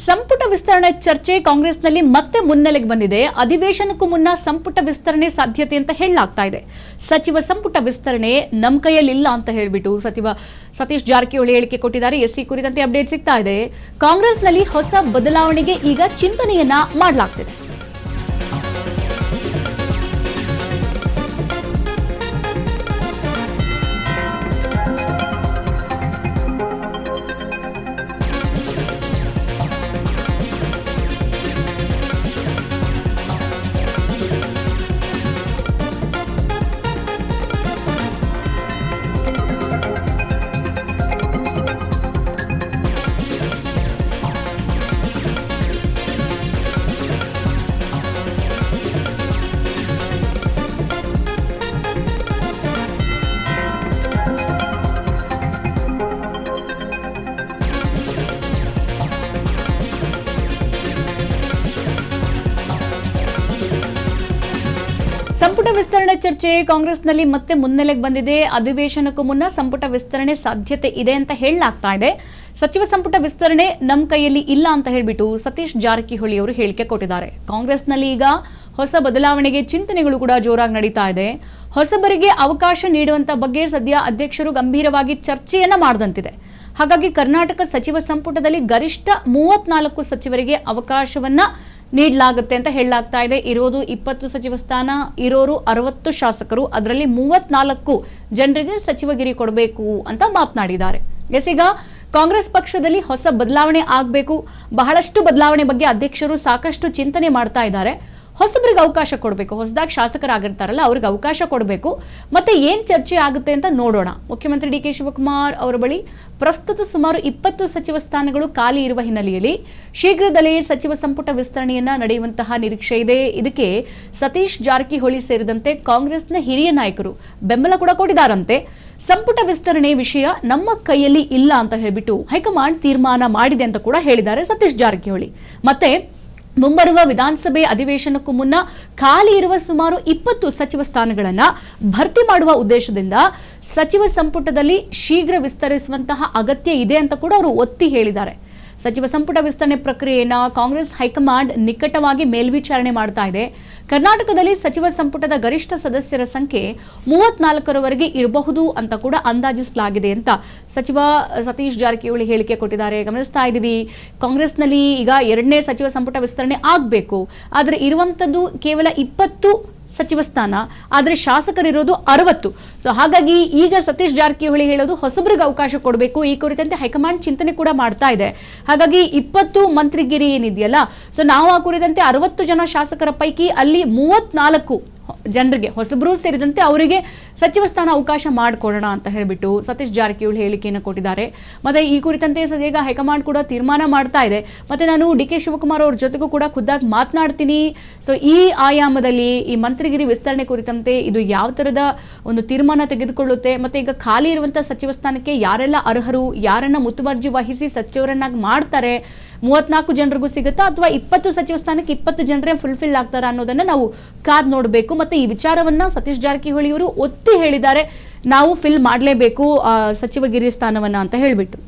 ಸಂಪುಟ ವಿಸ್ತರಣೆ ಚರ್ಚೆ ಕಾಂಗ್ರೆಸ್ನಲ್ಲಿ ಮತ್ತೆ ಮುನ್ನೆಲೆಗೆ ಬಂದಿದೆ. ಅಧಿವೇಶನಕ್ಕೂ ಮುನ್ನ ಸಂಪುಟ ವಿಸ್ತರಣೆ ಸಾಧ್ಯತೆ ಅಂತ ಹೇಳಲಾಗ್ತಾ ಇದೆ. ಸಚಿವ ಸಂಪುಟ ವಿಸ್ತರಣೆ ನಮ್ಮ ಕೈಯಲ್ಲಿ ಇಲ್ಲ ಅಂತ ಹೇಳಿಬಿಟ್ಟು ಸಚಿವ ಸತೀಶ್ ಜಾರಕಿಹೊಳಿ ಹೇಳಿಕೆ ಕೊಟ್ಟಿದ್ದಾರೆ. ಎಸ್ಸಿ ಕುರಿತಂತೆ ಅಪ್ಡೇಟ್ ಸಿಗ್ತಾ ಇದೆ. ಕಾಂಗ್ರೆಸ್ನಲ್ಲಿ ಹೊಸ ಬದಲಾವಣೆಗೆ ಈಗ ಚಿಂತನೆಯನ್ನ ಮಾಡಲಾಗ್ತಿದೆ. ಸಂಪುಟ ವಿಸ್ತರಣೆ ಚರ್ಚೆ ಕಾಂಗ್ರೆಸ್ನಲ್ಲಿ ಮತ್ತೆ ಮುನ್ನೆಲೆಗೆ ಬಂದಿದೆ. ಅಧಿವೇಶನಕ್ಕೂ ಮುನ್ನ ಸಂಪುಟ ವಿಸ್ತರಣೆ ಸಾಧ್ಯತೆ ಇದೆ ಅಂತ ಹೇಳಲಾಗ್ತಾ ಇದೆ. ಸಚಿವ ಸಂಪುಟ ವಿಸ್ತರಣೆ ನಮ್ಮ ಕೈಯಲ್ಲಿ ಇಲ್ಲ ಅಂತ ಹೇಳಿಬಿಟ್ಟು ಸತೀಶ್ ಜಾರಕಿಹೊಳಿ ಅವರು ಹೇಳಿಕೆ ಕೊಟ್ಟಿದ್ದಾರೆ. ಕಾಂಗ್ರೆಸ್ನಲ್ಲಿ ಈಗ ಹೊಸ ಬದಲಾವಣೆಗೆ ಚಿಂತನೆಗಳು ಕೂಡ ಜೋರಾಗಿ ನಡೀತಾ ಇದೆ. ಹೊಸಬರಿಗೆ ಅವಕಾಶ ನೀಡುವಂತ ಬಗ್ಗೆ ಸದ್ಯ ಅಧ್ಯಕ್ಷರು ಗಂಭೀರವಾಗಿ ಚರ್ಚೆಯನ್ನ ಮಾಡದಂತಿದೆ. ಹಾಗಾಗಿ ಕರ್ನಾಟಕ ಸಚಿವ ಸಂಪುಟದಲ್ಲಿ ಗರಿಷ್ಠ 34 ಸಚಿವರಿಗೆ ಅವಕಾಶವನ್ನ ನೀಡಲಾಗುತ್ತೆ ಅಂತ ಹೇಳಲಾಗ್ತಾ ಇದೆ. ಇರೋದು 20 ಸಚಿವ ಸ್ಥಾನ, ಇರೋರು 60 ಶಾಸಕರು, ಅದರಲ್ಲಿ 34 ಜನರಿಗೆ ಸಚಿವಗಿರಿ ಕೊಡಬೇಕು ಅಂತ ಮಾತನಾಡಿದ್ದಾರೆ. ಈಗ ಕಾಂಗ್ರೆಸ್ ಪಕ್ಷದಲ್ಲಿ ಹೊಸ ಬದಲಾವಣೆ ಆಗಬೇಕು. ಬಹಳಷ್ಟು ಬದಲಾವಣೆ ಬಗ್ಗೆ ಅಧ್ಯಕ್ಷರು ಸಾಕಷ್ಟು ಚಿಂತನೆ ಮಾಡ್ತಾ ಇದ್ದಾರೆ. ಹೊಸಬರಿಗೆ ಅವಕಾಶ ಕೊಡಬೇಕು, ಹೊಸದಾಗಿ ಶಾಸಕರಾಗಿರ್ತಾರಲ್ಲ ಅವ್ರಿಗೆ ಅವಕಾಶ ಕೊಡಬೇಕು. ಮತ್ತೆ ಏನ್ ಚರ್ಚೆ ಆಗುತ್ತೆ ಅಂತ ನೋಡೋಣ. ಮುಖ್ಯಮಂತ್ರಿ ಡಿ ಕೆ ಶಿವಕುಮಾರ್ ಅವರ ಬಳಿ ಪ್ರಸ್ತುತ ಸುಮಾರು 20 ಸಚಿವ ಸ್ಥಾನಗಳು ಖಾಲಿ ಇರುವ ಹಿನ್ನೆಲೆಯಲ್ಲಿ ಶೀಘ್ರದಲ್ಲೇ ಸಚಿವ ಸಂಪುಟ ವಿಸ್ತರಣೆಯನ್ನ ನಡೆಯುವಂತಹ ನಿರೀಕ್ಷೆ ಇದೆ. ಇದಕ್ಕೆ ಸತೀಶ್ ಜಾರಕಿಹೊಳಿ ಸೇರಿದಂತೆ ಕಾಂಗ್ರೆಸ್ನ ಹಿರಿಯ ನಾಯಕರು ಬೆಂಬಲ ಕೂಡ ಕೊಟ್ಟಿದ್ದಾರಂತೆ. ಸಂಪುಟ ವಿಸ್ತರಣೆ ವಿಷಯ ನಮ್ಮ ಕೈಯಲ್ಲಿ ಇಲ್ಲ ಅಂತ ಹೇಳ್ಬಿಟ್ಟು ಹೈಕಮಾಂಡ್ ತೀರ್ಮಾನ ಮಾಡಿದೆ ಅಂತ ಕೂಡ ಹೇಳಿದ್ದಾರೆ ಸತೀಶ್ ಜಾರಕಿಹೊಳಿ. ಮತ್ತೆ ಮುಂಬರುವ ವಿಧಾನಸಭೆ ಅಧಿವೇಶನಕ್ಕೂ ಮುನ್ನ ಖಾಲಿ ಇರುವ ಸುಮಾರು 20 ಸಚಿವ ಸ್ಥಾನಗಳನ್ನ ಭರ್ತಿ ಮಾಡುವ ಉದ್ದೇಶದಿಂದ ಸಚಿವ ಸಂಪುಟದಲ್ಲಿ ಶೀಘ್ರ ವಿಸ್ತರಿಸುವಂತಹ ಅಗತ್ಯ ಇದೆ ಅಂತ ಕೂಡ ಅವರು ಒತ್ತಿ ಹೇಳಿದ್ದಾರೆ. ಸಚಿವ ಸಂಪುಟ ವಿಸ್ತರಣೆ ಪ್ರಕ್ರಿಯೆಯನ್ನ ಕಾಂಗ್ರೆಸ್ ಹೈಕಮಾಂಡ್ ನಿಕಟವಾಗಿ ಮೇಲ್ವಿಚಾರಣೆ ಮಾಡ್ತಾ ಇದೆ. ಕರ್ನಾಟಕದಲ್ಲಿ ಸಚಿವ ಸಂಪುಟದ ಗರಿಷ್ಠ ಸದಸ್ಯರ ಸಂಖ್ಯೆ 34ರವರೆಗೆ ಇರಬಹುದು ಅಂತ ಕೂಡ ಅಂದಾಜಿಸಲಾಗಿದೆ ಅಂತ ಸಚಿವ ಸತೀಶ್ ಜಾರಕಿಹೊಳಿ ಹೇಳಿಕೆ ಕೊಟ್ಟಿದ್ದಾರೆ. ಗಮನಿಸ್ತಾ ಇದ್ದೀವಿ, ಕಾಂಗ್ರೆಸ್ನಲ್ಲಿ ಈಗ 2ನೇ ಸಚಿವ ಸಂಪುಟ ವಿಸ್ತರಣೆ ಆಗಬೇಕು. ಆದರೆ ಇರುವಂತದ್ದು ಕೇವಲ 20 ಸಚಿವ ಸ್ಥಾನ, ಆದರೆ ಶಾಸಕರಿರೋದು 60. ಸೊ ಹಾಗಾಗಿ ಈಗ ಸತೀಶ್ ಜಾರಕಿಹೊಳಿ ಹೇಳೋದು ಹೊಸಬರಿಗೆ ಅವಕಾಶ ಕೊಡಬೇಕು. ಈ ಕುರಿತಂತೆ ಹೈಕಮಾಂಡ್ ಚಿಂತನೆ ಕೂಡ ಮಾಡ್ತಾ ಇದೆ. ಹಾಗಾಗಿ 20 ಮಂತ್ರಿಗಿರಿ ಏನಿದೆಯಲ್ಲ, ಸೊ ನಾವು ಆ ಕುರಿತಂತೆ 60 ಜನ ಶಾಸಕರ ಪೈಕಿ ಅಲ್ಲಿ 34 ಜನರಿಗೆ ಹೊಸಬರು ಸೇರಿದಂತೆ ಅವರಿಗೆ ಸಚಿವ ಸ್ಥಾನ ಅವಕಾಶ ಮಾಡಿಕೊಡೋಣ ಅಂತ ಹೇಳಿಬಿಟ್ಟು ಸತೀಶ್ ಜಾರಕಿಹೊಳಿ ಹೇಳಿಕೆಯನ್ನು ಕೊಟ್ಟಿದ್ದಾರೆ. ಮತ್ತೆ ಈ ಕುರಿತಂತೆ ಸದ್ಯ ಹೈಕಮಾಂಡ್ ಕೂಡ ತೀರ್ಮಾನ ಮಾಡ್ತಾ ಇದೆ. ಮತ್ತೆ ನಾನು ಡಿ ಕೆ ಶಿವಕುಮಾರ್ ಅವ್ರ ಜೊತೆಗೂ ಕೂಡ ಖುದ್ದಾಗಿ ಮಾತನಾಡ್ತೀನಿ. ಸೊ ಈ ಆಯಾಮದಲ್ಲಿ ಈ ಮಂತ್ರಿಗಿರಿ ವಿಸ್ತರಣೆ ಕುರಿತಂತೆ ಇದು ಯಾವ ತರದ ಒಂದು ತೀರ್ಮಾನ ತೆಗೆದುಕೊಳ್ಳುತ್ತೆ, ಮತ್ತೆ ಈಗ ಖಾಲಿ ಇರುವಂತಹ ಸಚಿವ ಸ್ಥಾನಕ್ಕೆ ಯಾರೆಲ್ಲ ಅರ್ಹರು, ಯಾರನ್ನ ಮುತುವರ್ಜಿ ವಹಿಸಿ ಸಚಿವರನ್ನಾಗಿ ಮಾಡ್ತಾರೆ, 34 ಜನರಿಗೂ ಸಿಗುತ್ತಾ ಅಥವಾ 20 ಸಚಿವ ಸ್ಥಾನಕ್ಕೆ 20 ಜನರೇ ಫುಲ್ಫಿಲ್ ಆಗ್ತಾರಾ ಅನ್ನೋದನ್ನ ನಾವು ಕಾದ್ ನೋಡಬೇಕು. ಮತ್ತೆ ಈ ವಿಚಾರವನ್ನ ಸತೀಶ್ ಜಾರಕಿಹೊಳಿ ಅವರು ಒತ್ತಿ ಹೇಳಿದ್ದಾರೆ, ನಾವು ಫಿಲ್ ಮಾಡಲೇಬೇಕು ಸಚಿವಗಿರಿ ಸ್ಥಾನವನ್ನ ಅಂತ ಹೇಳ್ಬಿಟ್ಟು.